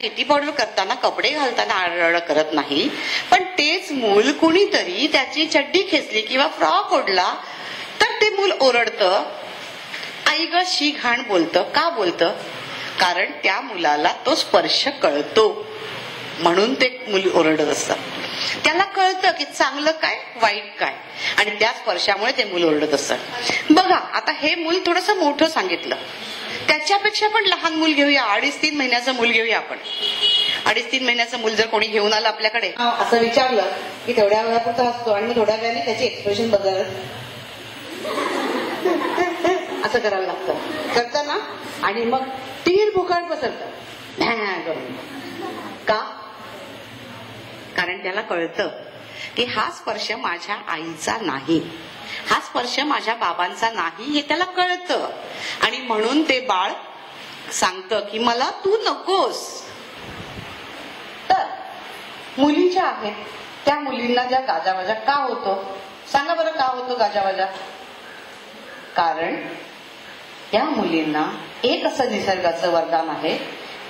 किती पावडर करताना कपडे घालताना आरडाओरडा करत नाही, पण तेच मूल कुणीतरी त्याची चड्डी खेचली किंवा फ्रॉक ओढला तर ते मूल ओरडतं, आई ग शी घाण बोलतं. का बोलतं? कारण त्या मुलाला तो स्पर्श कळतो म्हणून ते मूल ओरडत असतं. त्याला कळतं की चांगलं काय वाईट काय, आणि त्या स्पर्शामुळे ते मूल ओरडत असतं. बघा आता हे मूल थोडंसं मोठं सांगितलं, त्याच्यापेक्षा पण लहान मूल घेऊया. 2.5-3 महिन्याचं मूल घेऊया आपण. 2.5-3 महिन्याचं मूल जर कोणी घेऊन आलं आपल्याकडे, असं विचारलं की तेवढ्या वेळापुरता असतो आणि मग थोड्या वेळाने त्याची एक्सप्रेशन बदल असं करायला लागतं. करतं ना, आणि मग तीर भुकाट बसरतं का? कारण त्याला कळतं की हा स्पर्श माझ्या आईचा नाही, हा स्पर्श माझ्या बाबांचा नाही, हे त्याला कळतं. आणि म्हणून ते बाळ सांगतं की मला तू नकोस. तर मुली ज्या आहेत त्या मुलींना ज्या गाजावाजा का होतो, सांगा बरं का होतो गाजावाजा? कारण त्या मुलींना एक असं निसर्गाचं वरदान आहे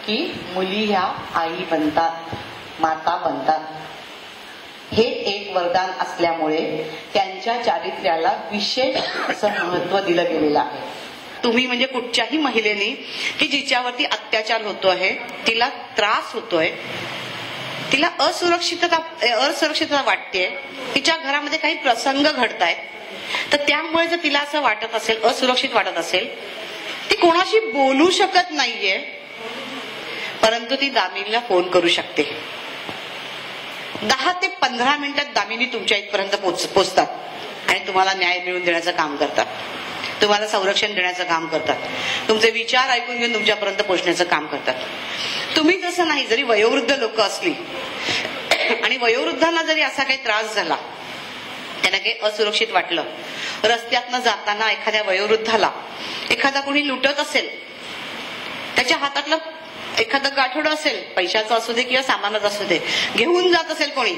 की मुली ह्या आई बनतात, माता बनतात. हे एक वरदान असल्यामुळे त्यांच्या चारित्र्याला विशेष असं महत्व दिलं गेलेलं आहे. तुम्ही म्हणजे कुठच्याही महिलेने की जिच्यावरती अत्याचार होतो आहे, तिला त्रास होतोय, तिला असुरक्षितता वाटते, तिच्या घरामध्ये काही प्रसंग घडतायत, तर त्यामुळे जर तिला असं वाटत असेल, असुरक्षित वाटत असेल, ती कोणाशी बोलू शकत नाहीये, परंतु ती दामिनीला फोन करू शकते. 10 ते 15 मिनिटात दामिनी तुमच्या इथपर्यंत पोहोचतात आणि तुम्हाला न्याय मिळवून देण्याचं काम करतात, तुम्हाला संरक्षण देण्याचं काम करतात, तुमचे विचार ऐकून घेऊन तुमच्यापर्यंत पोहोचण्याचं काम करतात. तुम्ही तसं नाही. जरी वयोवृद्ध लोक असली आणि वयोवृद्धांना जरी असा काही त्रास झाला, त्यांना काही असुरक्षित वाटलं, रस्त्यातनं जाताना एखाद्या वयोवृद्धाला एखादा कोणी लुटत असेल, त्याच्या हातातलं एखादं गाठोडं असेल, पैशाचं असू दे किंवा सामानाचं असू दे, घेऊन जात असेल कोणी,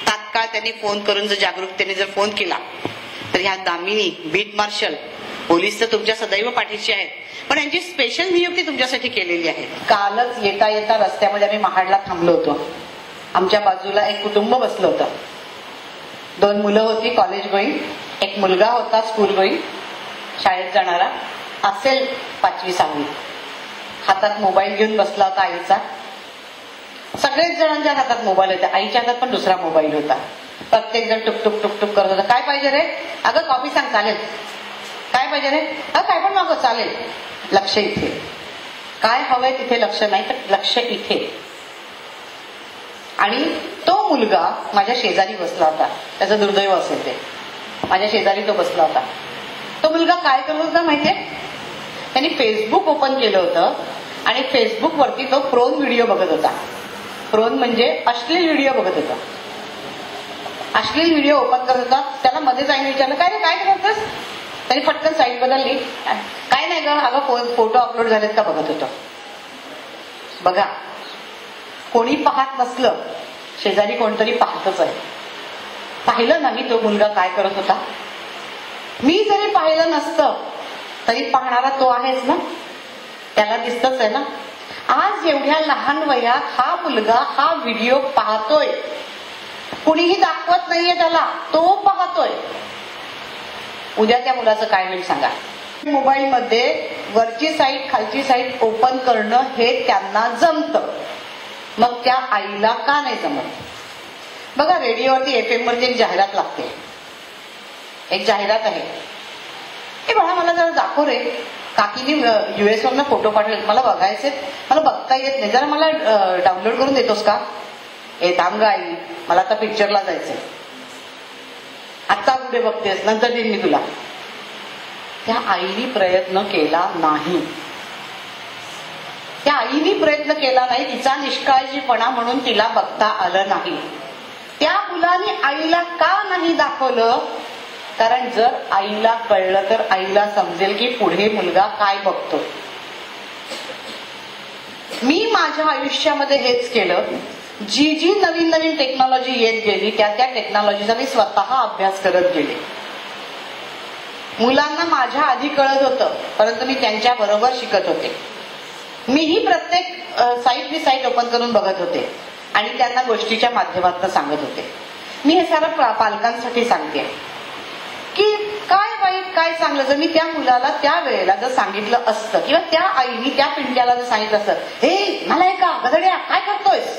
तात्काळ त्यांनी फोन करून जर जागरूकतेने जर फोन केला तर ह्या दामिनी, बीट मार्शल, पोलीस तर तुमच्या सदैव पाठीशी आहेत, पण यांची स्पेशल नियुक्ती तुमच्यासाठी केलेली आहे. कालच येता येता रस्त्यामध्ये आम्ही महाडला थांबलो होतो. आमच्या बाजूला एक कुटुंब बसलं होतं. 2 मुलं होती कॉलेज गोईंग, एक मुलगा होता स्कूल गोईंग, शाळेत जाणारा, असेल 5वी-6वी. हातात मोबाईल घेऊन बसला होता आईचा. सगळेच जणांच्या हातात मोबाईल होता, आईच्या हातात पण दुसरा मोबाईल होता. प्रत्येक जण टुकटुक टुकटुक करत होता. काय पाहिजे रे? अगं कॉफी सांग. चालेल. काय पाहिजे रे? काय पण मागो. चालेल. लक्ष इथे. काय हवंय तिथे लक्ष नाही, तर लक्ष इथे. आणि तो मुलगा माझ्या शेजारी बसला होता. त्याचं दुर्दैव असेल ते. माझ्या शेजारी तो बसला होता. तो मुलगा काय करत होता माहितीये? त्यांनी फेसबुक ओपन केलं होतं आणि फेसबुक वरती तो प्रोन व्हिडिओ बघत होता. प्रोन म्हणजे अश्लील व्हिडिओ बघत होता. अश्लील व्हिडिओ ओपन करत होता. त्याला मध्ये जाईन विचारलं, काय रे काय करतोस? त्यांनी फटकन साईड बदलली. काय नाही ग, अगं फोटो अपलोड झालेत का बघत होतो. बघा, कोणी पाहत नसलं, शेजारी कोणतरी पाहतच आहे. पाहिलं नाही तो मुलगा काय करत होता? मी जरी पाहिलं नसतं तरी पाहणारा तो आहेच ना, त्याला दिसतच आहे ना. आज एवढ्या लहान वयात हा मुलगा हा व्हिडिओ पाहतोय, कुणीही दाखवत नाहीये त्याला, तो पाहतोय. उद्या त्या मुलाचं काय होईल सांगा. मोबाईल मध्ये वरची साईड खालची साईड ओपन करणं हे त्यांना जमतं, मग त्या आईला का नाही जमत? बघा, रेडिओवरती FM वरती एक जाहिरात लागते. एक जाहिरात आहे, ए बाळा मला जरा दाखव रे, काकीने US वरनं फोटो पाठवले, मला बघायचे, मला बघता येत नाही, जरा मला डाउनलोड करून देतोस का? ए थांब ग आई, मला आता पिक्चरला जायचंय. आता कुठे बघतेस, नंतर देईन मी तुला. त्या आईने प्रयत्न केला नाही. त्या आईने प्रयत्न केला नाही, तिचा निष्काळजीपणा म्हणून तिला बघता आलं नाही. त्या मुलाने आईला का नाही दाखवलं? कारण जर आईला कळलं तर आईला समजेल की पुढे मुलगा काय बघतो. मी माझ्या आयुष्यामध्ये हेच केलं. जी नवीन नवीन टेक्नॉलॉजी येत गेली त्या टेक्नॉलॉजीचा मी स्वतः अभ्यास करत गेले. मुलांना माझ्या आधी कळत होतं, परंतु मी त्यांच्या बरोबर शिकत होते. मीही प्रत्येक साईट बी साईट ओपन करून बघत होते आणि त्यांना गोष्टीच्या माध्यमातून सांगत होते. मी हे सारं पालकांसाठी सांगते की काय वाईट काय चांगलं. जर मी त्या मुलाला त्या वेळेला जर सांगितलं असतं किंवा त्या आईनी त्या पिंट्याला जर सांगितलं असतं, हे मला का गधड्या काय करतोयस,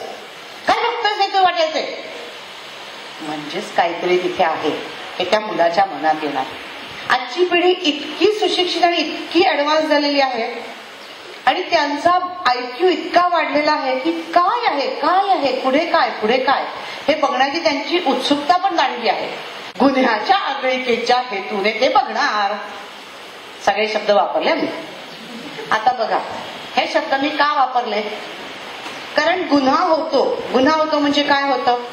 काय बघतोयस, हे तू वाटायचंय, म्हणजेच काहीतरी तिथे आहे हे त्या मुलाच्या मनात येणार. आजची पिढी इतकी सुशिक्षित आणि इतकी ऍडव्हान्स झालेली आहे आणि त्यांचा IQ इतका वाढलेला आहे की काय आहे काय आहे पुढे काय पुढे काय हे बघण्याची त्यांची उत्सुकता पण दांडली आहे. गुन्ह्याच्या आगळिकेच्या हेतूने ते बघणार. सगळे शब्द वापरले मी. आता बघा, हे शब्द मी का वापरले, कारण गुन्हा होतो. गुन्हा होतो म्हणजे काय होतं,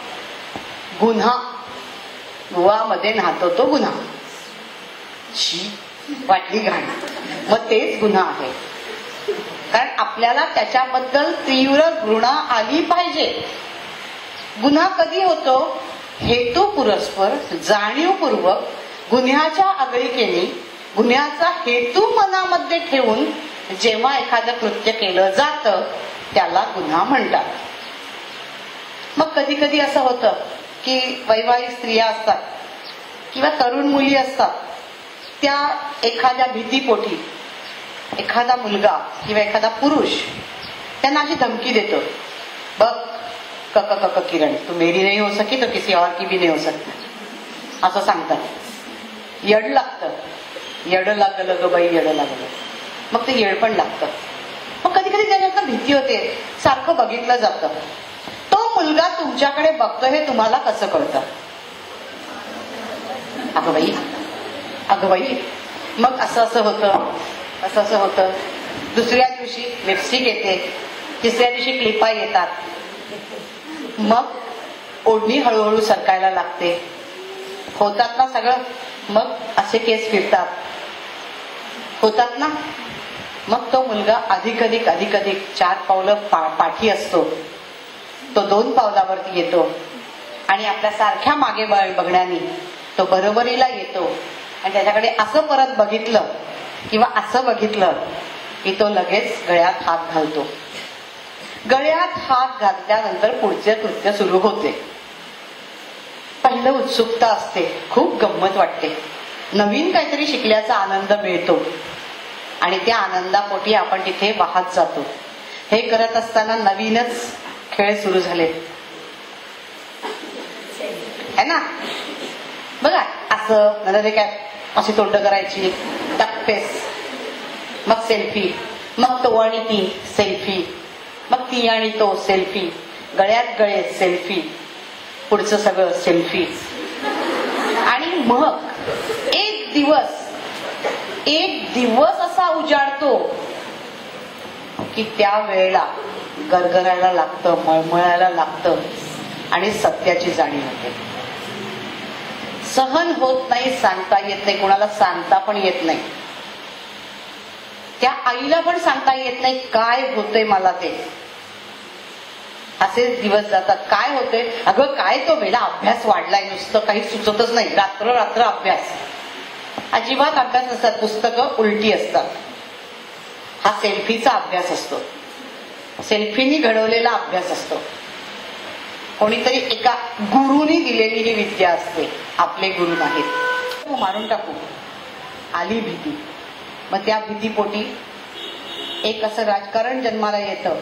गुन्हा गुवामध्ये न्हातो तो गुन्हा, वाटली घाण, मग तेच गुन्हा आहे. कारण आपल्याला त्याच्याबद्दल तीव्र घृणा आली पाहिजे. गुन्हा कधी होतो, हेतू पुरस्पर जाणीवपूर्वक गुन्ह्याच्या आगळिकेने गुन्ह्याचा हेतू मनामध्ये ठेवून जेव्हा एखादं कृत्य केलं जातं त्याला गुन्हा म्हणतात. मग कधी कधी असं होतं की वैवाहिक स्त्रिया असतात किंवा तरुण मुली असतात, त्या एखाद्या भीतीपोटी एखादा मुलगा किंवा एखादा पुरुष त्यांना अशी धमकी देतो, बघ कक कक किरण, तू मेरी नहीं हो सकी तो किसी और की भी नहीं हो सकती, असं सांगतात. येड लागतं, येड लागलं ग बाई, येड लागलं. मग ते येड पण लागतं. मग कधी कधी त्याच्यात भीती होते, सारखं बघितलं जातं. तो मुलगा तुमच्याकडे बघतो हे तुम्हाला कसं कळतं, अगं बाई अगं बाई. मग असं असं होतं, असं असं होतं. दुसऱ्या दिवशी लिपस्टिक येते, तिसऱ्या दिवशी क्लिपा येतात, मग ओढणी हळूहळू सरकायला लागते, होतात ना सगळं. मग असे केस फिरतात, होतात ना. मग तो मुलगा अधिक अधिक अधिक अधिक 4 पावलं पाठी असतो, तो 2 पावलावरती येतो आणि आपल्या सारख्या मागे बघण्याने तो बरोबरीला येतो. आणि त्याच्याकडे असं परत बघितलं किंवा असं बघितलं की तो लगेच गळ्यात हात घालतो. गळ्यात हात घातल्यानंतर पुढचे कृत्य सुरू होते. पहिलं उत्सुकता असते, खूप गंमत वाटते, नवीन काहीतरी शिकल्याचा आनंद मिळतो आणि त्या आनंदापोटी आपण तिथे वाहत जातो. हे करत असताना नवीनच खेळ सुरू झाले है ना. बघा, असं नंतर काय अशी तोंड करायची, टक फेस, मग सेल्फी, मग तो आणि ती सेल्फी, मग ती आणि तो सेल्फी, गळ्यात गळे सेल्फी, पुढचं सगळं सेल्फी. आणि मग एक दिवस असा उजाडतो की त्या वेळेला गरगरायला लागतं, मळमळायला लागतं आणि सत्याची जाणीव होते. सहन होत नाही, सांगता येत नाही, कोणाला सांगता पण येत नाही. त्या आईला पण सांगता येत नाही काय होतंय मला ते. असेच दिवस जातात. काय होते, अगं काय तो वेळा अभ्यास वाढलाय, नुसतं काही सुचतच नाही, रात्र रात्र अभ्यास, अजिबात अभ्यास नसतात, पुस्तकं उलटी असतात. हा सेल्फीचा अभ्यास असतो, सेल्फीनी घडवलेला अभ्यास असतो. कोणीतरी एका गुरुनी दिलेली ही विद्या असते, आपले गुरु नाहीत. मारून टाकू, आली भीती. मग त्या भीतीपोटी एक असं राजकारण जन्माला येतं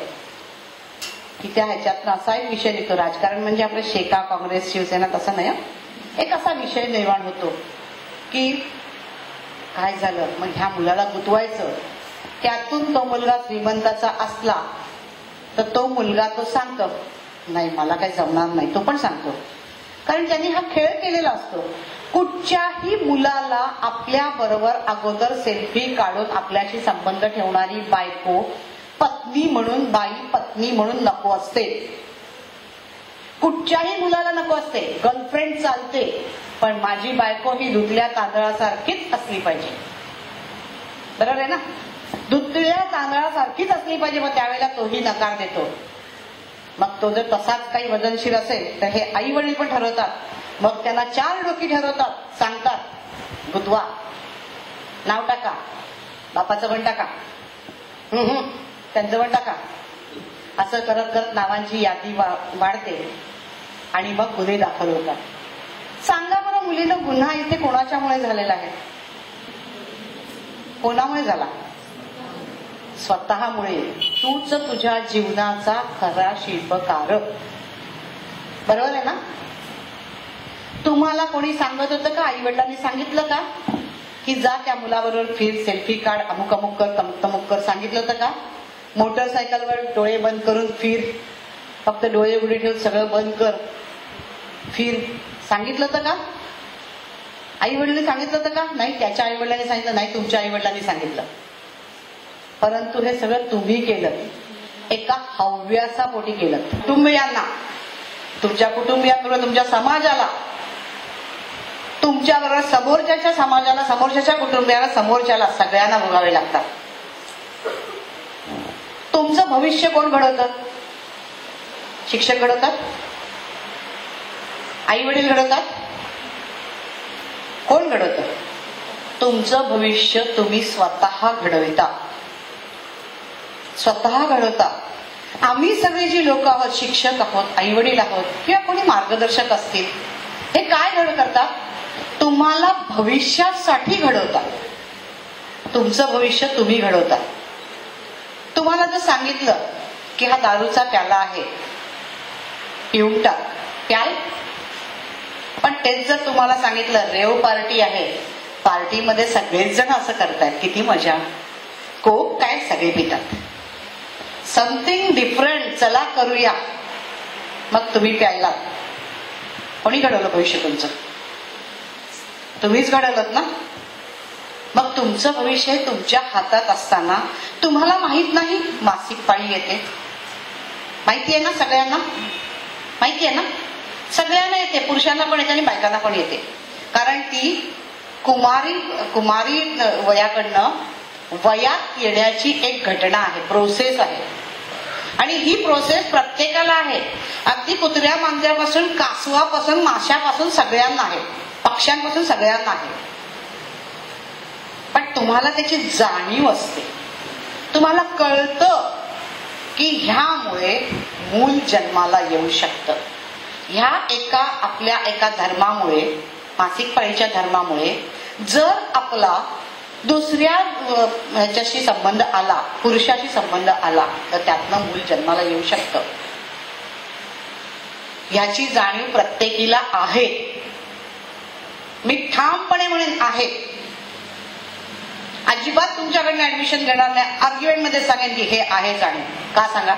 की त्या ह्याच्यातनं असा एक विषय निघतो. राजकारण म्हणजे आपलं शेका, काँग्रेस, शिवसेना तसं नाही. एक असा विषय निर्माण होतो की काय झालं, मग ह्या मुलाला गुंतवायचं. त्यातून तो मुलगा श्रीमंताचा असला तर तो मुलगा तो सांगतो, नाही मला काही जमणार नाही, तो पण सांगतो, कारण त्यांनी हा खेळ केलेला असतो. कुठच्याही मुलाला आपल्या बरोबर अगोदर सेल्फी काढून आपल्याशी संबंध ठेवणारी बायको पत्नी म्हणून, बाई पत्नी म्हणून नको असते. कुठच्याही मुलाला नको असते. गर्लफ्रेंड चालते, पण माझी बायको ही धुतल्या तांदळासारखीच असली पाहिजे. बरोबर आहे ना, धुतल्या तांदळासारखीच असली पाहिजे. मग त्यावेळेला तोही नकार देतो. मग तो जर तसाच काही वजनशीर असेल तर हे आई वडील पण ठरवतात. मग त्यांना 4 डोकी ठरवतात, सांगतात गुतवा, नाव टाका, बापाचं पण टाका, त्यांचं पण टाका, असं करत करत नावांची यादी वाढते आणि मग गुन्हे दाखल होतात. सांगा बरं मुलीनं, गुन्हा इथे कोणाच्यामुळे झालेला आहे? कोणामुळे झाला? स्वतःमुळे. तूच तुझ्या जीवनाचा खरा शिल्पकार. बरोबर आहे ना? तुम्हाला कोणी सांगत होतं का? आई वडिलांनी सांगितलं का की जा त्या मुलाबरोबर फिर, सेल्फी काढ, अमुक अमुक कर, तमुक कर? सांगितलं होतं का? मोटरसायकलवर डोळे बंद करून फिर, फक्त डोळे उघडे ठेवून सगळं बंद कर, फिर, सांगितलं होतं का? आई वडिलांनी सांगितलं होतं का? नाही. त्याच्या आई वडिलांनी सांगितलं नाही, तुमच्या आई वडिलांनी सांगितलं. परंतु हे सगळं तुम्ही केलं, एका हव्यासापोटी केलं. कुटुंबियांना, तुमच्या कुटुंबियांबरोबर तुमच्या समाजाला, तुमच्याबरोबर समोरच्या समाजाला, समोरच्या कुटुंबियाला, समोरच्याला, सगळ्यांना भोगावे लागतात. तुमचं भविष्य कोण घडवतात? शिक्षक घडवतात? आई वडील घडवतात? कोण घडवतं? तुमचं भविष्य तुम्ही स्वतः घडविता, स्वतः घडवता. आम्ही सगळे जी लोक आहोत, शिक्षक आहोत, आई वडील आहोत किंवा कोणी मार्गदर्शक असतील, हे काय करतात? तुम्हाला भविष्यासाठी घडवतात. तुमचं भविष्य तुम्ही घडवता. तुम्हाला जर सांगितलं की हा दारूचा प्याला आहे, पिऊन टाक, प्याल. पण तेच जर तुम्हाला सांगितलं रेव पार्टी आहे, पार्टीमध्ये सगळेच जण असं करतायत, किती मजा, कोक काय सगळे पितात, समथिंग डिफरंट, चला करूया, मग तुम्ही प्यायला. कोणी घडवलं भविष्य? तुमचं तुम्हीच घडवलं ना. मग तुमचं भविष्य तुमच्या हातात असताना तुम्हाला माहित नाही मासिक पाळी येते. माहिती आहे ना सगळ्यांना? माहिती आहे ना? सगळ्यांना येते, पुरुषांना पण येते आणि बायकांना पण येते. कारण ती कुमारी वयाकडनं वयात येण्याची एक घटना आहे, प्रोसेस आहे. आणि ही प्रोसेस प्रत्येकाला आहे. अगदी कुत्र्या मांजऱ्यापासून, कासवापासून, माशापासून सगळ्यांना आहे, पक्ष्यांपासून सगळ्यांना आहे. पण तुम्हाला त्याची जाणीव असते. तुम्हाला कळतं की ह्यामुळे मूल जन्माला येऊ शकतं. ह्या आपल्या एका धर्मामुळे, मासिक पाळीच्या धर्मामुळे, जर आपला दुसऱ्या ह्याच्याशी संबंध आला, पुरुषाशी संबंध आला, तर त्यातनं मूल जन्माला येऊ शकतं. ह्याची जाणीव प्रत्येकीला आहे. मी ठामपणे म्हणेन आहे. अजिबात तुमच्याकडनं ऍडमिशन घेणार नाही. आर्ग्युमेंट मध्ये सांगेन की हे आहे जाणीव. का सांगा?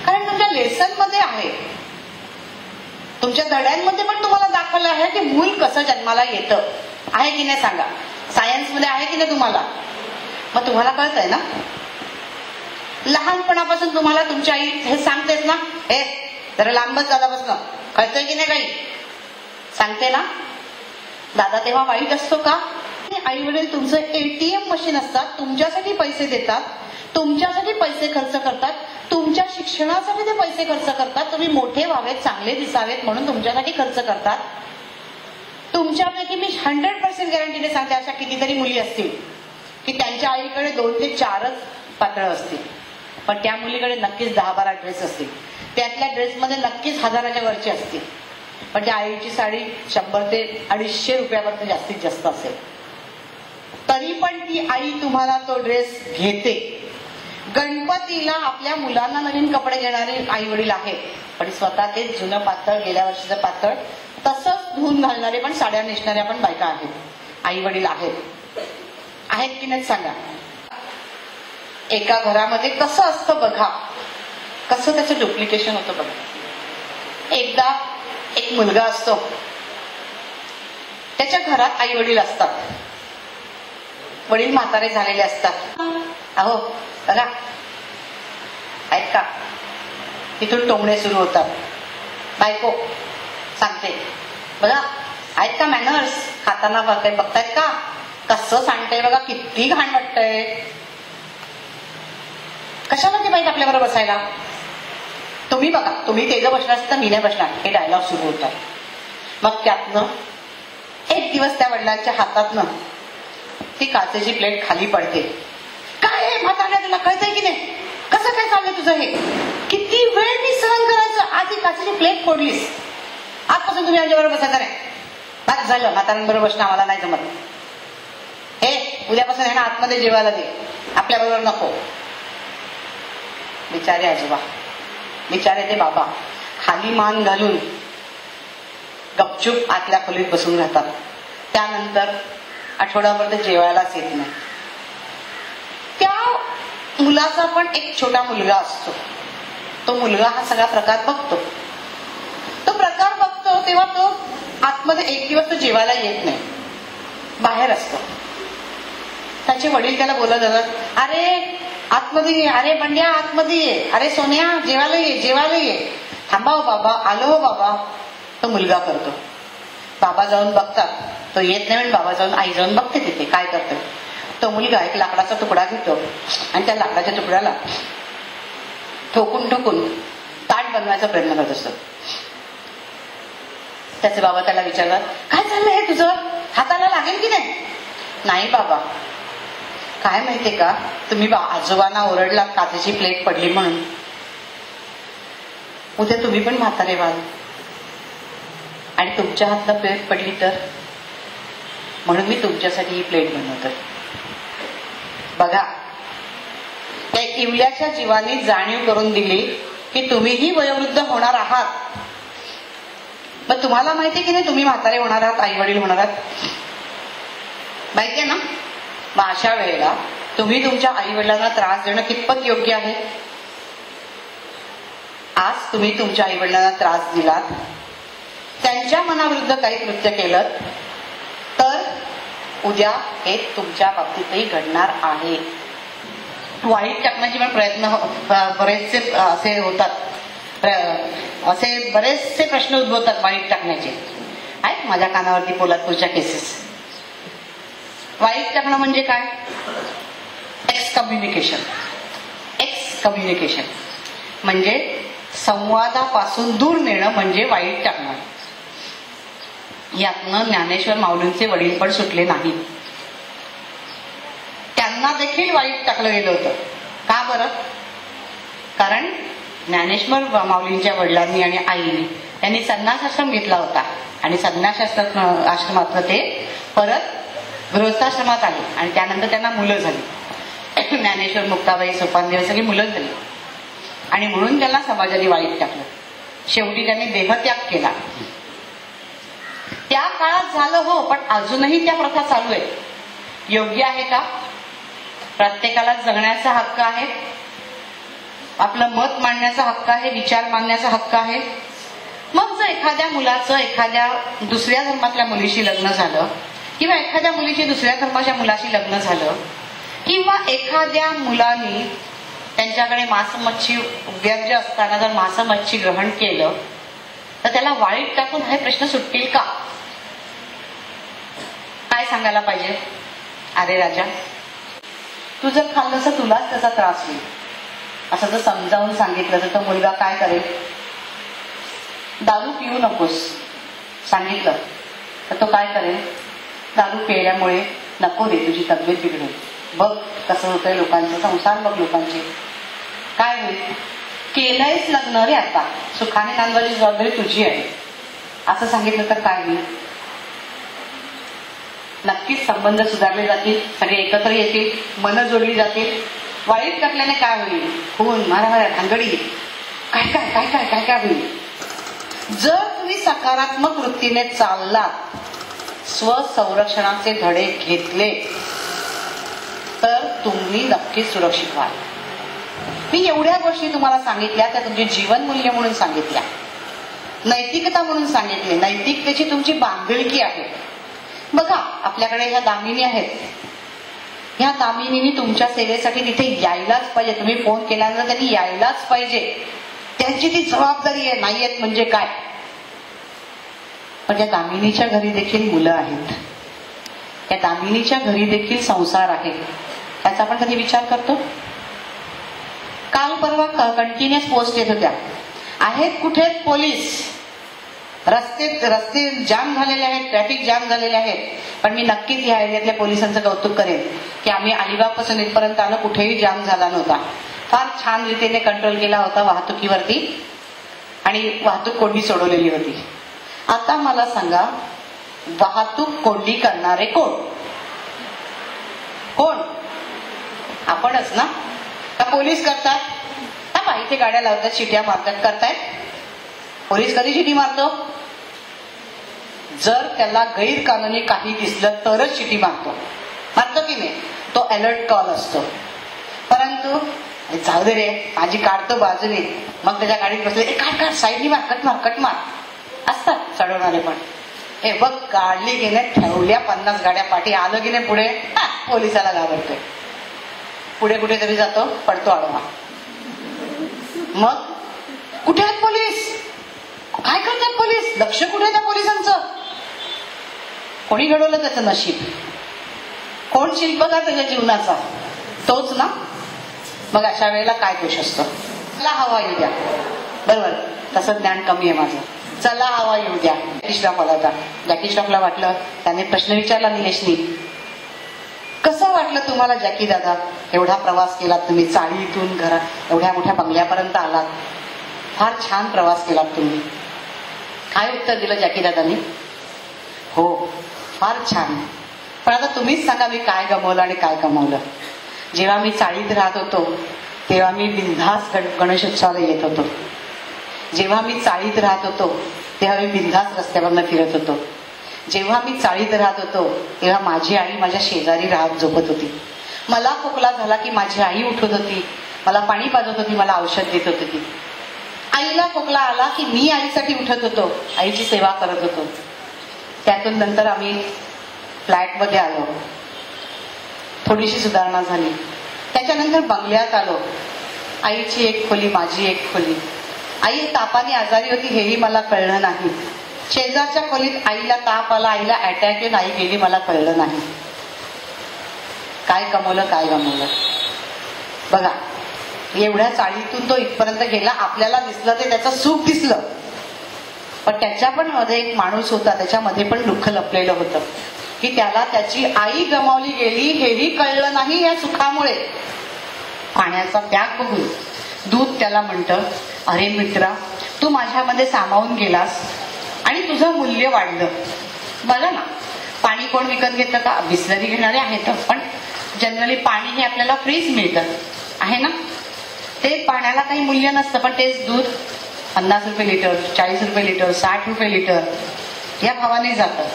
कारण तुमच्या लेसन मध्ये आहे, तुमच्या धड्यांमध्ये पण तुम्हाला दाखवलं आहे की मूल कसं जन्माला येतं. आहे की नाही सांगा? सायन्स मध्ये आहे की नाही तुम्हाला? मग तुम्हाला कळतंय ना? लहानपणापासून तुम्हाला तुमची आई हे सांगतेच ना, हे जरा लांबच दादा बसणं, कळतंय की नाही? काही सांगते ना. दादा तेव्हा वाईट असतो का? आई वडील तुमचं एटीएम मशीन असतात, तुमच्यासाठी पैसे देतात, तुमच्यासाठी पैसे खर्च करतात, तुमच्या शिक्षणासाठी ते पैसे खर्च करतात. तुम्ही मोठे व्हावेत, चांगले दिसावेत म्हणून तुमच्यासाठी खर्च करतात. तुमच्यापैकी मी 100% गॅरंटीने सांगते, अशा कितीतरी मुली असतील की त्यांच्या आईकडे 2 ते 4च पातळ असतील, पण त्या मुलीकडे नक्कीच 10-12 ड्रेस असतील. त्यातल्या ड्रेसमध्ये नक्कीच 1000च्या वरची असतील, पण त्या आईची साडी 100 ते 250 रुपयापर्यंत जास्तीत जास्त असेल. तरी पण ती आई तुम्हाला तो ड्रेस घेते. गणपतीला आपल्या मुलांना नवीन कपडे घेणारे आई वडील आहेत, पण स्वतः ते जुनं पातळ, गेल्या वर्षीचं पातळ तसंच धुवून घालणारे पण, साड्या नेसणाऱ्या पण बायका आहेत, आई वडील आहेत की नाही सांगा? एका घरामध्ये कसं असतं बघा, कसं त्याचं डुप्लिकेशन होतं बघा. एकदा एक मुलगा असतो, त्याच्या घरात आई वडील असतात, वडील म्हातारे झालेले असतात. अहो बघा, आहेत का? तिथून टोमणे सुरू होतात. बायको सांगते, बघा आहेत का मॅनर्स? खाताना बघतायत का कसं सांगते बघा, किती घाण वाटतंय. कशाला ते पाहिजे आपल्याबरोबर बसायला? तुम्ही बघा, तुम्ही तेज बसणार तर मी नाही बसणार, हे डायलॉग सुरू होतात. मग त्यातनं एक दिवस त्या वडिलांच्या हातातनं ती काचेची प्लेट खाली पडते. काय म्हातारड्या, तुला कळतंय की नाही? कसं काय चाललंय तुझं हे? किती वेळ मी सहन करायचं? आज ही काचेची प्लेट फोडलीस, आजपासून तुम्ही आमच्याबरोबर बसायचं नाही. बस झालं, म्हाताऱ्यांबरोबर बसणं आम्हाला नाही जमत. हे उद्यापासून आहे ना आतमध्ये जेवायला दे, आपल्या बरोबर नको. बिचारे आजोबा, बिचारे ते बाबा खाली मान घालून गपचूप आतल्या खोलीत बसून राहतात. त्यानंतर आठवडाभर ते जेवायलाच येत नाही. त्या मुलाचा पण एक छोटा मुलगा असतो. तो मुलगा हा सगळा प्रकार बघतो. तो प्रकार बघतो तेव्हा तो आतमध्ये एक दिवस तो जेवायला येत नाही, बाहेर असतो. त्याचे वडील त्याला बोलत जातात, अरे आतमध्ये ये, अरे बंड्या आतमध्ये ये, अरे सोन्या जेवायला ये, जेवायला ये. थांबा हो बाबा, आलो हो बाबा. तो मुलगा करतो. बाबा जाऊन बघतात, तो येत नाही. बाबा जाऊन आई जाऊन बघते तिथे काय करतो. तो मुलगा एक लाकडाचा तुकडा घेतो आणि त्या लाकडाच्या तुकड्याला ठोकून ठोकून ताट बनवायचा प्रयत्न करत असतो. त्याचे बाबा त्याला विचारतात, काय चाललंय हे तुझं? हाताला लागेल की नाही? नाही बाबा, काय माहितीये का, तुम्ही आजोबांना ओरडलात काचेची प्लेट पडली म्हणून. उद्या तुम्ही पण म्हातारे व्हाल आणि तुमच्या हातला प्लेट पडली तर, म्हणून मी तुमच्यासाठी ही प्लेट बनवतोय. बघा, त्या इवल्याच्या जीवानी जाणीव करून दिली की तुम्हीही वयोवृद्ध होणार आहात. मग तुम्हाला माहितीये की नाही तुम्ही म्हातारे होणार आहात, आई वडील होणार आहात, माहितीये ना? मग अशा वेळेला तुम्ही तुमच्या आई वडिलांना त्रास देणं कितपत योग्य आहे? आज तुम्ही तुमच्या आई वडिलांना त्रास दिलात, त्यांच्या मनाविरुद्ध काही कृत्य केलं तर उद्या हे तुमच्या बाबतीतही घडणार आहे. वाईट टाकण्याचे पण प्रयत्न बरेचसे असे होतात, असे बरेचसे प्रश्न उद्भवतात वाईट टाकण्याचे. आहेत माझ्या कानावरती पोलादपूरच्या केसेस. वाईट टाकणं म्हणजे काय? एक्सकम्युनिकेशन. एक्सकम्युनिकेशन म्हणजे संवादापासून दूर नेणं म्हणजे वाईट टाकणं. यातनं ज्ञानेश्वर माऊलींचे वडील पण सुटले नाही. त्यांना देखील वाईट टाकलं गेलं होतं. का बरं? कारण ज्ञानेश्वर माऊलींच्या वडिलांनी आणि आईने त्यांनी संन्यासाश्रम घेतला होता आणि संन्यासाश्रमातनं ते परत गृहस्थाश्रमात आले आणि त्यानंतर त्यांना मुलं झाली. ज्ञानेश्वर, मुक्ताबाई, सोपानदेव सगळी मुलं झाली आणि म्हणून त्यांना समाजाने वाईट टाकलं. शेवटी त्यांनी देहत्याग केला. त्या काळात झालं हो, पण अजूनही त्या प्रथा चालू आहे. योग्य आहे का? प्रत्येकाला जगण्याचा हक्क आहे, आपलं मत मांडण्याचा हक्क आहे, विचार मांडण्याचा हक्क आहे. मग जर एखाद्या मुलाचं एखाद्या दुसऱ्या धर्मातल्या मुलीशी लग्न झालं किंवा एखाद्या मुलीची दुसऱ्या धर्माच्या मुलाशी लग्न झालं किंवा एखाद्या मुलाने त्यांच्याकडे मांस मच्छी व्याज्य असताना जर मांस मच्छी ग्रहण केलं तर त्याला वाईट टाकून हे प्रश्न सुटतील का? काय सांगायला पाहिजे? अरे राजा, तू जर खाल्लं तर तुलाच त्याचा त्रास होईल असं जर समजावून सांगितलं तर तो मुलगा काय करेल? दारू पिऊ नकोस सांगितलं तर तो काय करेल? दारू पिल्यामुळे नको रे, तुझी तब्येत बिघडेल, बघ कसं होतंय लोकांचे, संसार बघ लोकांचे, काय होईल? केलंयच लग्न रे, आता सुखाने नांदवायची जबाबदारी तुझी आहे असं सांगितलं तर काय होईल? नक्कीच संबंध सुधारले जातील, सगळे एकत्र येतील, मन जोडली जातील. वाईट टाकल्याने काय होईल? खून, मारामाऱ्या, भानगडी, काय काय काय काय काय काय होईल? जर तुम्ही सकारात्मक वृत्तीने चाललात, स्वसंरक्षणाचे धडे घेतले तर तुम्ही नक्कीच सुरक्षित व्हाल. मी एवढ्या गोष्टी तुम्हाला सांगितल्या त्या तुमची जीवनमूल्य म्हणून सांगितल्या, नैतिकता म्हणून सांगितले. नैतिकतेची तुमची बांधिलकी आहे. बघा, आपल्याकडे ह्या दामिनी आहेत, ह्या दामिनीने तुमच्या सेवेसाठी तिथे यायलाच पाहिजे. तुम्ही फोन केल्यानंतर त्यांनी यायलाच पाहिजे. त्यांची ती जबाबदारी आहे. नाही येत म्हणजे काय? पण त्या दामिनीच्या घरी देखील मुलं आहेत, त्या दामिनीच्या घरी देखील संसार आहे. त्याचा आपण कधी विचार करतो? काल परवा कंटिन्युअस पोस्ट येत होत्या, आहेत कुठे पोलीस? रस्ते जाम झालेले आहेत, ट्रॅफिक जाम झालेले आहेत. पण मी नक्कीच या एरियातल्या पोलिसांचं कौतुक करेन की आम्ही अलिबाग पासून इथपर्यंत आलो, कुठेही जाम झाला नव्हता. फार छान रीतीने कंट्रोल केला होता वाहतुकीवरती आणि वाहतूक कोंडी सोडवलेली होती. आता मला सांगा, वाहतूक कोंडी करणारे कोण? कोण? आपणच ना? का पोलीस करतात? हा इथे गाड्या लावतात, शिट्या मारतात, करतायत. पोलीस कधी शिटी मारतो? जर त्याला गैरकानूनी काही दिसलं तरच शिटी मारतो की नाही? तो अलर्ट कॉल असतो. परंतु जाऊ दे रे, माझी काढतो बाजूने, मग त्याच्या गाडीत बसले, काढ साईडनी मार, कट मार असतात चढवणारे. पण हे बघ, काढली की नाही, ठेवल्या 50 गाड्या पाठी, आलं की नाही पुढे, पोलिसाला घाबरतोय, पुढे कुठेतरी जातो, पडतो आडवा. मग कुठे आहेत पोलीस? काय करतात पोलीस? लक्ष कुठे त्या पोलिसांचं? कोणी घडवलं त्याचं नशीब? कोण शिल्पकार त्याच्या जीवनाचा? तोच ना. मग अशा वेळेला काय दोष असतो? चला हवा येऊ द्या. बरोबर, तसं ज्ञान कमी आहे माझं. चला हवा येऊ द्या. जॅकी श्रॉफ आला होता. जॅकी श्रॉफला वाटलं, त्याने प्रश्न विचारला निलेशनी, कसं वाटलं तुम्हाला जॅकी दादा? एवढा प्रवास केलात तुम्ही, चाळीतून घरात एवढ्या मोठ्या बंगल्यापर्यंत आलात, फार छान प्रवास केलात तुम्ही. काय उत्तर दिलं जॅकी दादांनी? हो, फार छान. पण आता तुम्हीच सांगा, मी काय गमावलं आणि काय कमावलं? जेव्हा मी चाळीत राहत होतो तेव्हा मी बिनधास्त गणेशोत्सवाला येत होतो. जेव्हा मी चाळीत राहत होतो तेव्हा मी बिनधास्त रस्त्यावरनं फिरत होतो. जेव्हा मी चाळीत राहत होतो तेव्हा माझी आई माझ्या शेजारी राहत झोपत होती. मला खोकला झाला की माझी आई उठत होती, मला पाणी पाजत होती, मला औषध देत होती. आईला खोकला आला की मी आईसाठी उठत होतो, आईची सेवा करत होतो. त्यातून नंतर आम्ही फ्लॅटमध्ये आलो, थोडीशी सुधारणा झाली. त्याच्यानंतर बंगल्यात आलो, आईची एक खोली, माझी एक खोली. आई तापाने आजारी होती हेही मला कळलं नाही. शेजारच्या खोलीत आईला ताप आला, आईला अटॅक येऊन आई गेली, मला कळलं नाही. काय कमवलं, काय गमवलं? बघा, एवढ्या चाळीतून तो इथपर्यंत गेला, आपल्याला दिसलं ते त्याचं सुख दिसलं, पण त्याच्या पण मध्ये एक माणूस होता, त्याच्यामध्ये पण दुःख लपलेलं होतं की त्याला त्याची आई गमावली गेली हेही कळलं नाही. या सुखामुळे पाण्याचा त्याग बघून दूध त्याला म्हणतं, अरे मित्रा, तू माझ्यामध्ये सामावून गेलास आणि तुझं मूल्य वाढलं. बघा ना, पाणी कोण विकत घेतं का? बिस्लरी घेणारे आहेत, पण जनरली पाणी हे आपल्याला फ्रीच मिळतं आहे ना. ते पाण्याला काही मूल्य नसतं, पण तेच दूध 50 रुपये लिटर, 40 रुपये लिटर, 60 रुपये लिटर या भावाने जातं.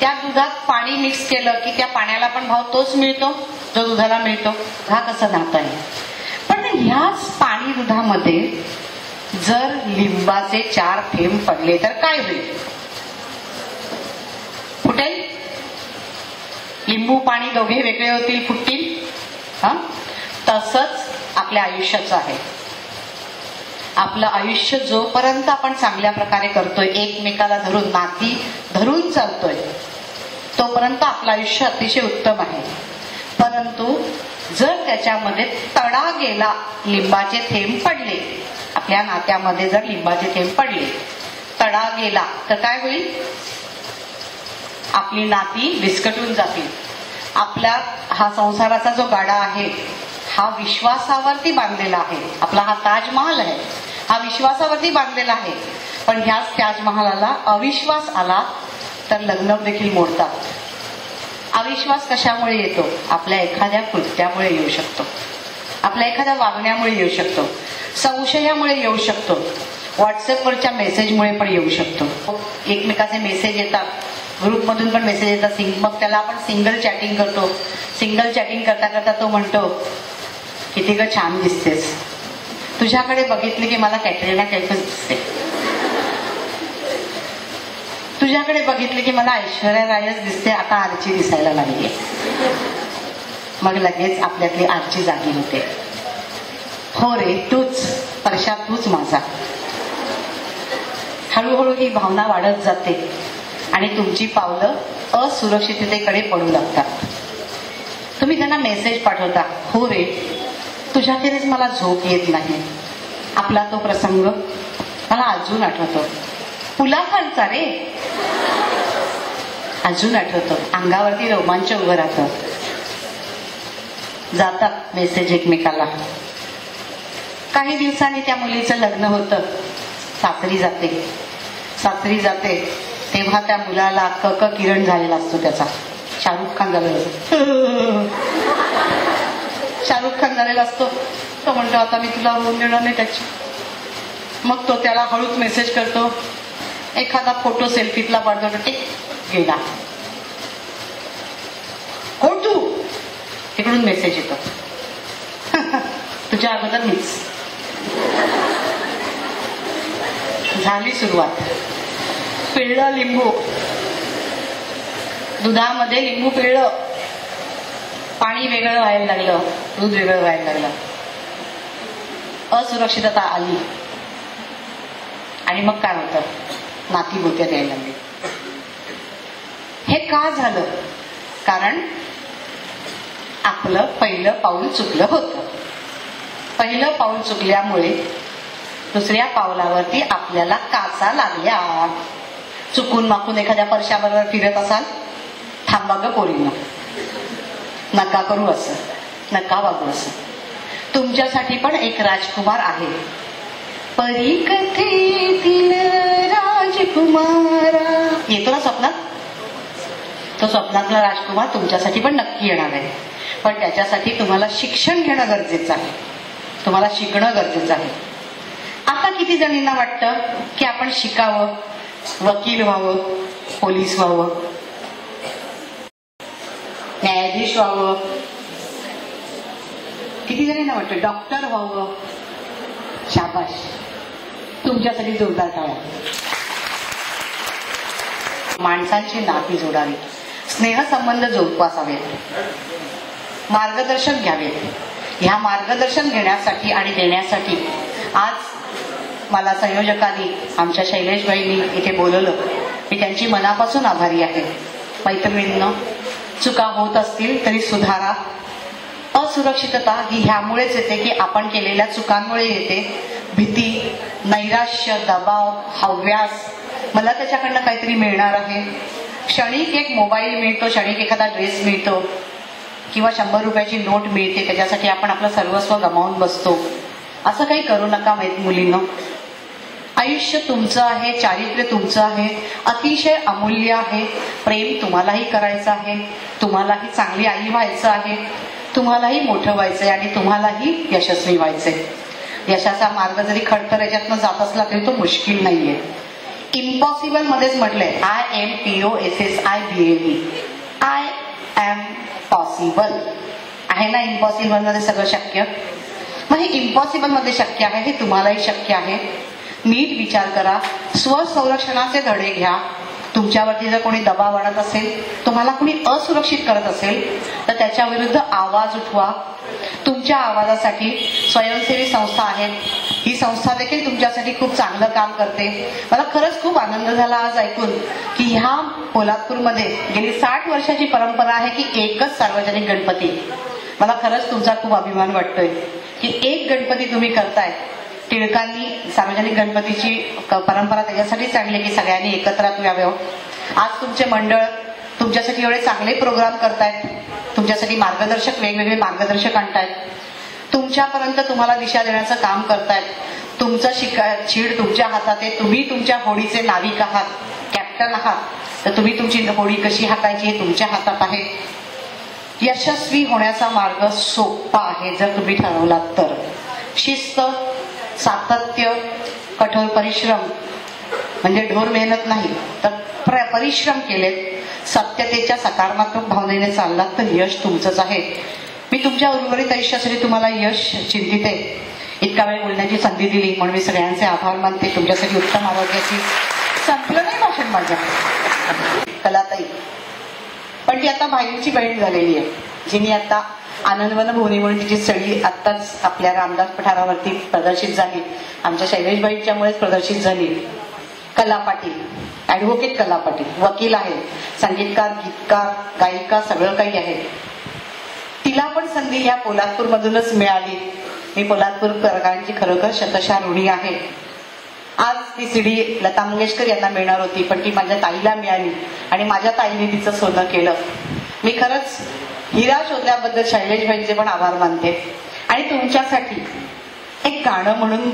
त्या दुधात पाणी मिक्स केलं की त्या पाण्याला पण भाव तोच मिळतो जो दुधाला मिळतो. हा कसं नातं आहे. पण ह्याच पाणी दुधामध्ये जर लिंबाचे 4 थेंब पडले तर काय होईल? फुटेल. लिंबू पाणी दोघे वेगळे होतील, फुटतील. तसंच आपल्या आयुष्याचं आहे. आपलं आयुष्य जोपर्यंत आपण चांगल्या प्रकारे करतोय, एकमेकाला धरून, नाती धरून चालतोय, तोपर्यंत आपलं आयुष्य अतिशय उत्तम आहे. परंतु जर त्याच्यामध्ये तडा गेला, लिंबाचे थेंब पडले, आपल्या नात्यामध्ये जर लिंबाचे थेंब पडले, तडा गेला तर काय होईल? आपली नाती विस्कटून जातील. आपला हा संसाराचा जो गाडा आहे हा विश्वासावरती बांधलेला आहे. आपला हा ताजमहाल आहे, हा विश्वासावरती बांधलेला आहे. पण ह्याच ताजमहालाला अविश्वास आला तर लग्न देखील मोडतात. अविश्वास कशामुळे येतो? आपल्या एखाद्या कृत्यामुळे येऊ शकतो, आपल्या एखाद्या वागण्यामुळे येऊ शकतो, संशयामुळे येऊ शकतो, व्हॉट्सअपवरच्या मेसेजमुळे पण येऊ शकतो. एकमेकाचे मेसेज येतात, ग्रुपमधून पण मेसेज येतात, मग त्याला आपण सिंगल चॅटिंग करतो. सिंगल चॅटिंग करता करता तो म्हणतो, किती ग छान दिसतेस, तुझ्याकडे बघितले की मला कॅटरीना कैफच दिसते, तुझ्याकडे बघितले की मला ऐश्वर्या रायच दिसते, आता आरची दिसायला लागली. मग लगेच आपल्यातली आरची जागी होते. हो रे, तूच परशा, तूच माझा. हळूहळू ही भावना वाढत जाते आणि तुमची पावलं असुरक्षिततेकडे पडू लागतात. तुम्ही त्यांना मेसेज पाठवता, हो रे, तुझ्याखेरीज मला झोप येत नाही. आपला तो प्रसंग मला अजून आठवतो. पुलाखालचा रे, अजून आठवतो. अंगावरती रोमांच उभं राहतं. जातात मेसेज एकमेकाला, काही दिवसांनी त्या मुलीचं लग्न होतं. सासरी जाते तेव्हा त्या मुलाला क किरण झालेला असतो त्याचा. शाहरुख खान झालेला असतो. तो म्हणतो आता मी तुला होऊन देणार नाही त्याची. मग तो त्याला हळूच मेसेज करतो, एखादा फोटो सेल्फीतला पाठवतो, गेला हो तू. तिकडून मेसेज येतो, तुझ्या अगोदर मीच. झाली सुरुवात. पिळलं लिंबू, दुधामध्ये लिंबू पिळलं, पाणी वेगळं व्हायला लागलं, दूध वेगळं व्हायला लागलं, असुरक्षितता आली. आणि मग काय होतं, नाती गोत्यात यायला लागली. हे का झालं? कारण आपलं पहिलं पाऊल चुकलं होतं. पहिलं पाऊल चुकल्यामुळे दुसऱ्या पावलावरती आपल्याला काचा लागल्या. चुकून माकून एखाद्या परशाबरोबर फिरत असाल, थांबा ग पोरींनो, नका करू असं, नका वागू असं. तुमच्यासाठी पण एक राजकुमार आहे. परीकथेतील राजकुमारा येतो ना स्वप्नात. तो स्वप्नातला राजकुमार तुमच्यासाठी पण नक्की येणार आहे. पण त्याच्यासाठी तुम्हाला शिक्षण घेणं गरजेचं आहे. तुम्हाला शिकणं गरजेचं आहे. आता किती जणींना वाटतं की आपण शिकावं, वकील व्हावं, पोलीस व्हावं, न्यायाधीश व्हावं? किती जणींना वाटतं डॉक्टर व्हावं? शाबाश, तुमच्यासाठी जोरदार टाळ्या. माणसांची नाती जोडावी, स्नेहसंबंध जोपासावेत, मार्गदर्शन घ्यावेत. ह्या मार्गदर्शन घेण्यासाठी आणि देण्यासाठी आज मला संयोजकांनी, आमच्या शैलेशबाईंनी इथे बोलवलं. मी त्यांची मनापासून आभारी आहे. मैत्रिणींनो, चुका होत असतील तरी सुधारा. असुरक्षितता ही ह्यामुळेच येते की आपण केलेल्या चुकांमुळे येते. भीती, नैराश्य, दबाव, हव्यास, मला त्याच्याकडनं काहीतरी मिळणार आहे, क्षणिक एक मोबाईल मिळतो, क्षणिक एखादा ड्रेस मिळतो किंवा 100 रुपयाची नोट मिळते, त्याच्यासाठी आपण आपलं सर्वस्व गमावून बसतो. असं काही करू नका मुलींनो. आयुष्य तुमचं आहे, चारित्र्य तुमचं आहे, अतिशय अमूल्य आहे. प्रेम तुम्हालाही करायचं आहे, तुम्हालाही चांगली आई व्हायचं आहे, तुम्हालाही मोठं व्हायचंय आणि तुम्हालाही यशस्वी व्हायचंय. यशाचा मार्ग जरी खडतर याच्यातनं जात असला तरी तो मुश्किल नाहीये. इम्पॉसिबल मध्येच म्हटलंय, IMPOSSIBLE, आय एम पॉसिबल. आहे ना इम्पॉसिबल मध्ये सगळं शक्य? मग हे इम्पॉसिबल मध्ये शक्य आहे, हे तुम्हालाही शक्य आहे. नीट विचार करा, स्वसंरक्षणाचे धडे घ्या. तुमच्यावरती जर कोणी दबाव आणत असेल, तुम्हाला कोणी असुरक्षित करत असेल तर त्याच्या विरुद्ध आवाज उठवा. तुमच्या आवाजासाठी स्वयंसेवी संस्था आहेत. ही संस्था देखील तुमच्यासाठी खूप चांगलं काम करते. मला खरंच खूप आनंद झाला आज ऐकून की ह्या पोलादपूरमध्ये गेली 60 वर्षाची परंपरा आहे की एकच सार्वजनिक गणपती. मला खरंच तुमचा खूप अभिमान वाटतोय की एक गणपती तुम्ही करताय. टिळकांनी सार्वजनिक गणपतीची परंपरा त्याच्यासाठीच आणली की सगळ्यांनी एकत्रात यावं. आज तुमचे मंडळ तुमच्यासाठी एवढे चांगले प्रोग्राम करतायत, तुमच्यासाठी मार्गदर्शक, वेगवेगळे मार्गदर्शक आणतायत, तुमच्यापर्यंत तुम्हाला दिशा देण्याचं काम करतायत. तुमचं छीड तुमच्या हातात आहे. तुम्ही तुमच्या होडीचे नाविक आहात, कॅप्टन आहात. तर तुम्ही तुमची होडी कशी हातायची हे तुमच्या हातात आहे. यशस्वी होण्याचा मार्ग सोपा आहे जर तुम्ही ठरवलात तर. शिस्त, सातत्य, कठोर परिश्रम म्हणजे ढोर मेहनत नाही तर परिश्रम केलेत, सत्यतेच्या सकारात्मक भावनेने चाललात तर यश तुमचंच आहे. मी तुमच्या उर्वरित आयुष्यासाठी तुम्हाला यश चिंतित आहे. इतका वेळ बोलण्याची संधी दिली म्हणून मी सगळ्यांचे आभार मानते. तुमच्यासाठी उत्तम आरोग्याची. संपलं नाही भाषण माझ्या. कलाताई पण ती आता बाईंची बहीण झालेली आहे, जिने आता आनंदवन भुवनी म्हणून तिची सळी आत्ताच आपल्या रामदास पठारावरती प्रदर्शित झाली. आमच्या शैलेशबाईंच्यामुळेच प्रदर्शित झाली. कला पाटील, ऍडव्होकेट कला पाटील, वकील आहे, संगीतकार, गीतकार, गायिका, सगळं काही आहे. तिला पण संधी ह्या पोलादपूर मधूनच मिळाली. मी पोलादपूरकरांची खरोखर शतशः ऋणी आहे. आज ती सीडी लता मंगेशकर यांना मिळणार होती पण ती माझ्या ताईला मिळाली आणि माझ्या ताईने तिचं सोनं केलं. मी खरंच हिरा शोधल्याबद्दल शैलेशबाईंचे पण आभार मानते. आणि तुमच्यासाठी एक गाणं म्हणून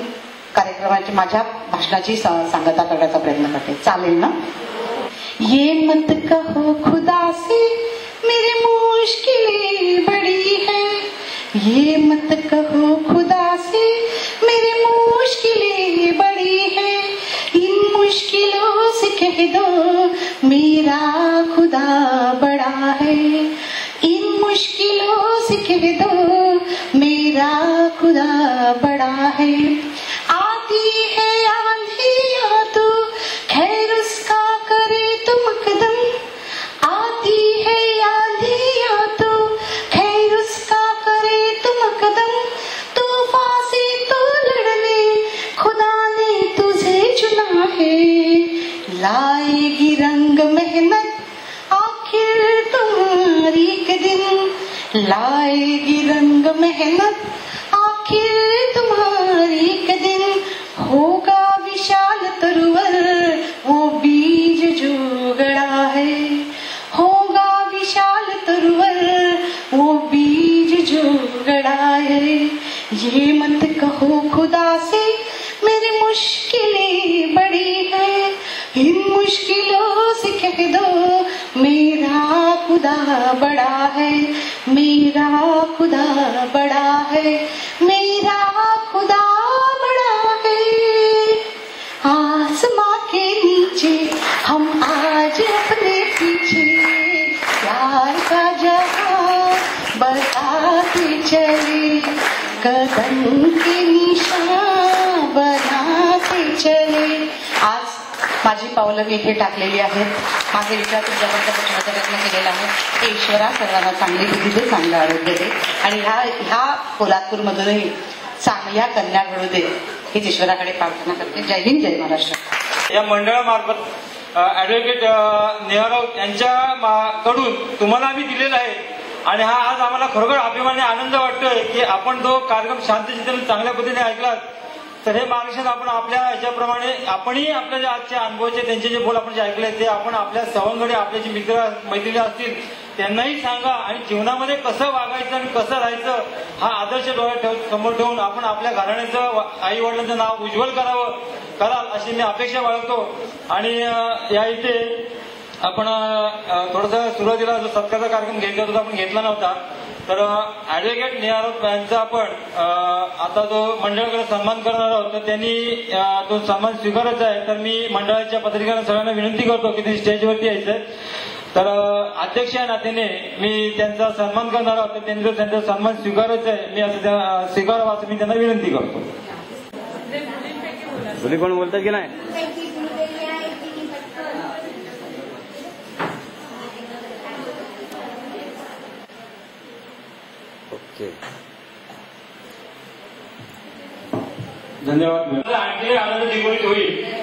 कार्यक्रमाची माझ्या भाषणाची सांगता करण्याचा प्रयत्न करते, चालेल ना? ये मत कहो खुदा से मेरी मुश्किलें बड़ी है, ये मत कहो खुदा से मेरी मुश्किलें बड़ी है, इन मुश्किलों से कह दो मेरा खुदा बड़ा है, इन मुश्किलों से कह दो मेरा खुदा बड़ा है। आती है आंधियां तो खैर उसका करे तुम कदम, आती है आंधियां तो खैर उसका करे तुम कदम, तूफान से तो लड़ने खुदा ने तुझे चुना है, लाएगी रंग मेहनत आखिर तुम्हारी एक दिन, लाएगी रंग मेहनत आखिर तुम्हारी एक दिन, होगा विशाल तरुवर वो बीज जो गड़ा है, होगा विशाल तरुवर वो बीज जो गड़ा है। ये मत कहो खुदा से मेरी मुश्किलें बड़ी है, इन मुश्किलों से कह दो मेरा खुदा बड़ा है, मेरा खुदा बड़ा है, मेरा खुदा बड़ा है। आसमां के नीचे हम आज अपने पीछे प्यार का जहां बताते चले, कदम के निशान बनाते चले। आज माझी पावलं मी इथे टाकलेली आहेत, माझे विचार तुमच्यापर्यंत पोहोचवण्याचा प्रयत्न केलेला आहे। हे ईश्वरा सर्वांना चांगली बुद्धी दे, चांगलं आरोग्य दे आणि ह्या पोलादपूरमधूनही चांगल्या कन्या घडू दे हीच ईश्वराकडे प्रार्थना करते। जय हिंद, जय महाराष्ट्र। या मंडळामार्फत ऍडव्होकेट नेहा राऊत यांच्या कडून तुम्हाला आम्ही दिलेला आहे आणि हा आज आम्हाला खरोखर अभिमान आनंद वाटतोय की आपण तो कार्यक्रम शांतचित्ताने चांगल्या पद्धतीने ऐकलात। तर हे मार्गदर्शन आपण आपल्या ह्याच्याप्रमाणे आपणही आपल्या जे आजच्या अनुभवाचे त्यांचे जे बोल आपण जे ऐकले ते आपण आपल्या सवंगडी आपले जे मित्र मैत्रिणी असतील त्यांनाही सांगा आणि जीवनामध्ये कसं वागायचं आणि कसं राहायचं हा आदर्श डोळ्यात समोर ठेवून आपण आपल्या घराण्याचं आई वडिलांचं नाव उज्ज्वल कराल अशी मी अपेक्षा बाळगतो। आणि या इथे आपण थोडंसं सुरुवातीला जो सत्कारचा कार्यक्रम घ्यायचा होता आपण घेतला नव्हता, तर ऍडव्होकेट नेहा राऊत यांचा आपण आता जो मंडळाकडे सन्मान करणार आहोत तर त्यांनी तो सन्मान स्वीकारायचा आहे। तर मी मंडळाच्या पदाधिकाऱ्यांना सगळ्यांना विनंती करतो की ते स्टेजवरती यायचंय। तर अध्यक्ष या नात्याने मी त्यांचा सन्मान करणार आहोत, तर त्यांनी जर त्यांचा सन्मान स्वीकारायचा आहे मी असं स्वीकारावं असं मी त्यांना विनंती करतो। मुली कोण बोलतात की नाही? ओके, धन्यवाद। आणखी आनंद दिवाळीत होईल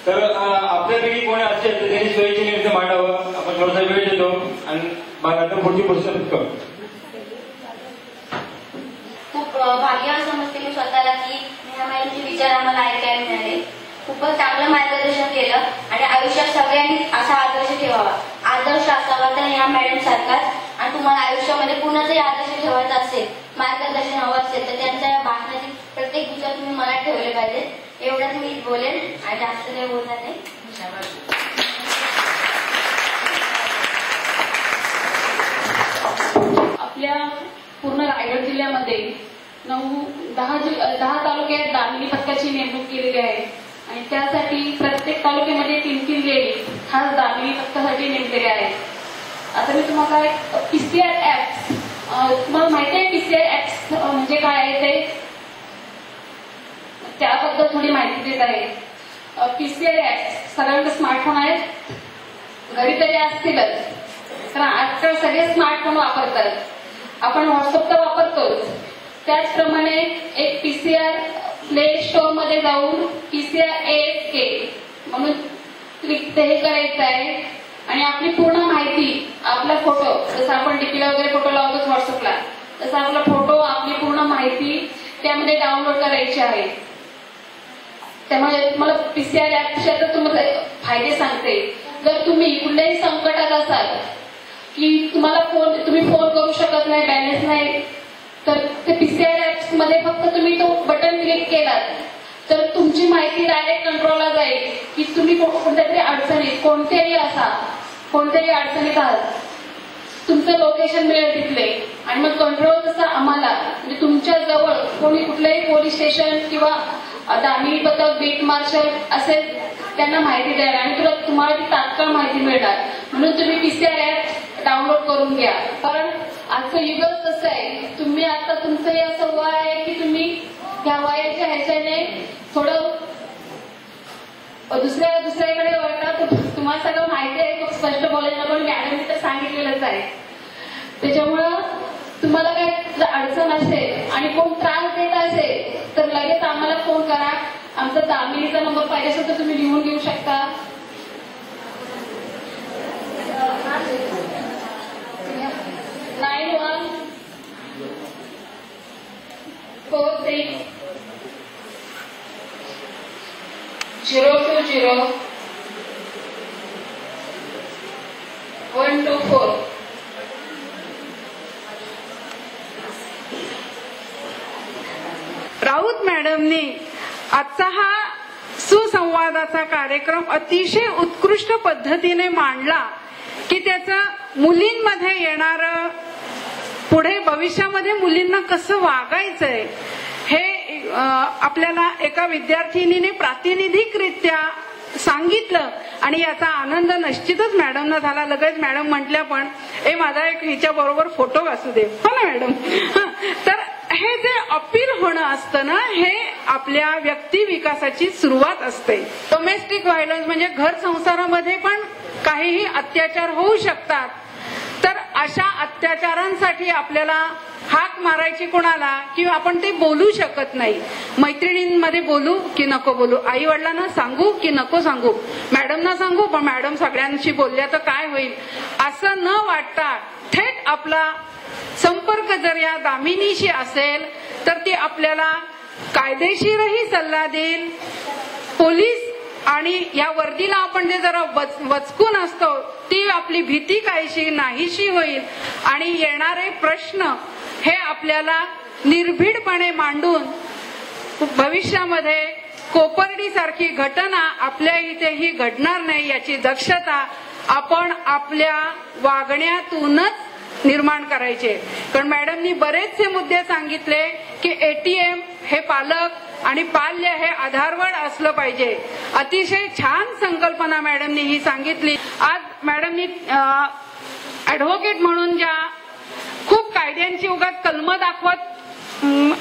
तर आपल्यापैकी कोणी असेल तर त्यांनी सोयीचे निर्णय मांडावं, आपण थोडासा वेळ देतो आणि नंतर पुढची प्रोसेस करू। खूप भाग्य समजते मी स्वतःला की नेहा मॅडमचे विचार आम्हाला ऐकायला मिळाले, खूपच चांगलं मार्गदर्शन केलं आणि आयुष्यात सगळ्यांनी असा आदर्श ठेवावा, आदर्श असावा तर नेहा मॅडम सारखाच। आणि तुम्हाला आयुष्यामध्ये कुणाचाही आदर्श ठेवायचा असेल, मार्गदर्शन हवं असेल तर त्यांच्या या भाषणातील प्रत्येक विचार तुम्ही मनात ठेवले पाहिजे। एवढंच मी बोलेन आणि जास्त काही बोलणार नाही। आपल्या पूर्ण रायगड जिल्ह्यामध्ये 10 तालुक्यात दामिनी पथकाची नेमणूक केलेली आहे आणि त्यासाठी प्रत्येक तालुक्यामध्ये 3-3 लेडी खास दामिनी पथकासाठी नेमलेले आहेत। आता मी तुम्हाला पीसीआर ऍप्स, तुम्हाला माहिती आहे पीसीआर ऍप्स म्हणजे काय आहे ते, त्याबद्दल थोडी माहिती देत आहे। पीसीआर ऍप्स सगळ्यांकडे स्मार्टफोन आहेत, घरी तरी असतीलच, कारण आजकाल सगळे स्मार्टफोन वापरतात, आपण व्हॉट्सअप तर वापरतोच, त्याचप्रमाणे एक पीसीआर प्ले स्टोअर मध्ये जाऊन पीसीआर ASK म्हणून क्लिक हे करायचं आहे आणि आपली पूर्ण माहिती, आपला फोटो, जसं आपण डीपीला वगैरे फोटो लावतो व्हॉट्सअपला, तसा आपला फोटो, आपली पूर्ण माहिती त्यामध्ये डाउनलोड करायची आहे। त्यामुळे तुम्हाला पीसीआर ऍपचे तर तुम्हाला फायदे सांगते। जर तुम्ही कुठल्याही संकटात असाल की तुम्ही फोन करू शकत नाही, बॅलन्स नाही, तर ते पीसीआर ऍप्स ऍप्स मध्ये फक्त तुम्ही तो बटन क्लिक केलात तर तुमची माहिती डायरेक्ट कंट्रोलला जाईल की तुम्ही कोणत्या तरी अडचणीत कोणत्याही अडचणीत आहात, तुमचं लोकेशन मिळेल तिथले, आणि मग कंट्रोल तसं आम्हाला म्हणजे तुमच्या जवळ कोणी कुठलंही पोलीस स्टेशन किंवा दामिनी पथक, बीट मार्शल असेल त्यांना माहिती द्याल आणि तुम्हाला ती तात्काळ माहिती मिळणार. म्हणून तुम्ही PCR ऍप डाउनलोड करून घ्या. कारण आजचं युगच तसं आहे. तुम्ही आता तुमचं हे असं वय आहे की तुम्ही ह्या वयाच्या ह्याच्याने थोडं दुसऱ्याकडे वळतात. तुम्हाला सगळं माहिती आहे, खूप स्पष्ट बोलायला पण मॅडमने तर सांगितलेलंच आहे. त्याच्यामुळं तुम्हाला काही अडचण असेल आणि कोण त्रास देत असेल तर लगेच आम्हाला फोन करा. आमचा दामिनीचा नंबर पाहिजे असेल तर तुम्ही लिहून घेऊ शकता. 9143-020-124. राऊत मॅडमनी आजचा हा सुसंवादाचा कार्यक्रम अतिशय उत्कृष्ट पद्धतीने मांडला की त्याचा मुलींमध्ये येणारं पुढे भविष्यामध्ये मुलींना कसं वागायचंय हे आपल्याला एका विद्यार्थिनीने प्रातिनिधिकरित्या सांगितलं आणि याचा आनंद निश्चितच मॅडमना झाला. लगेच मॅडम म्हटल्या पण माझा एक हिच्या बरोबर फोटो असू दे, हो ना मॅडम. तर हे जे अपील होणं असतं ना, हे आपल्या व्यक्ती विकासाची सुरुवात असते. डोमेस्टिक व्हायलन्स म्हणजे घर संसारामध्ये पण काहीही अत्याचार होऊ शकतात. तर अशा अत्याचारांसाठी आपल्याला हाक मारायची कोणाला की आपण ते बोलू शकत नाही. मैत्रिणींमध्ये बोलू की नको बोलू, आई वडिलांना सांगू की नको सांगू, मॅडमना सांगू पण मॅडम सगळ्यांशी बोलल्या तर काय होईल, असं न वाटता थेट आपला संपर्क जर या दामिनीशी असेल तर ती आपल्याला कायदेशीरही सल्ला देईल. पोलीस आणि या वर्दीला आपण जे जरा वचकून असतो ती आपली भीती काहीशी नाहीशी होईल आणि येणारे प्रश्न हे आपल्याला निर्भीडपणे मांडून भविष्यामध्ये कोपर्डी सारखी घटना आपल्या इथेही घडणार नाही याची दक्षता आपण आपल्या वागण्यातूनच निर्माण करायचे. कारण मॅडमनी बरेचसे मुद्दे सांगितले की ATM हे पालक आणि पाल्य हे आधारवड असलं पाहिजे. अतिशय छान संकल्पना मॅडमनी ही सांगितली. आज मॅडमनी ऍडव्होकेट म्हणून ज्या खूप कायद्यांची उगाच कलम दाखवत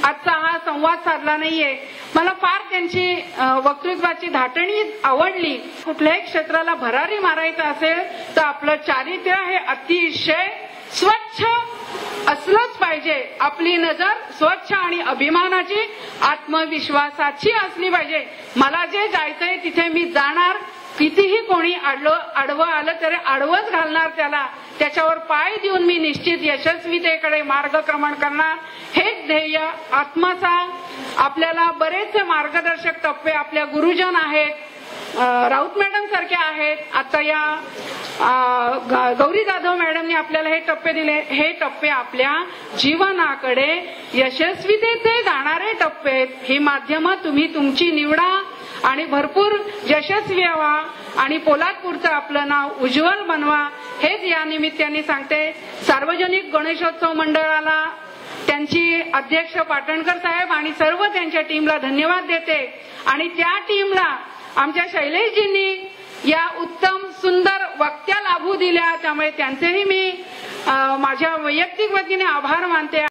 आजचा हा संवाद साधला नाहीये, मला फार त्यांची वक्तृत्वाची धाटणी आवडली. कुठल्याही क्षेत्राला भरारी मारायचं असेल तर आपलं चारित्र्य हे अतिशय स्वच्छ असलंच पाहिजे. आपली नजर स्वच्छ आणि अभिमानाची आत्मविश्वासाची असली पाहिजे. मला जे जायचंय तिथे मी जाणार, कितीही कोणी आडवं आलं तरी आडवंच घालणार त्याला, त्याच्यावर पाय देऊन मी निश्चित यशस्वीतेकडे मार्गक्रमण करणार. हेच ध्येय आत्मसात. आपल्याला बरेचसे मार्गदर्शक टप्पे आपल्या गुरुजन आहेत, राऊत मॅडम सारखे आहेत, आता या गौरी जाधव मॅडमने आपल्याला हे टप्पे दिले. हे टप्पे आपल्या जीवनाकडे यशस्वीतेचे जाणारे टप्पे आहेत. ही माध्यमं तुम्ही तुमची निवडा आणि भरपूर यशस्वी व्हा आणि पोलादपूरचं आपलं नाव उज्ज्वल बनवा. हेच या निमित्ताने सांगते. सार्वजनिक गणेशोत्सव मंडळाला त्यांची अध्यक्ष पाटणकर साहेब आणि सर्व त्यांच्या टीमला धन्यवाद देते आणि त्या टीमला आमच्या शैलेशजींनी या उत्तम सुंदर वक्त्या लाभू दिल्या, त्यामुळे त्यांचेही मी माझ्या वैयक्तिक वतीने आभार मानते.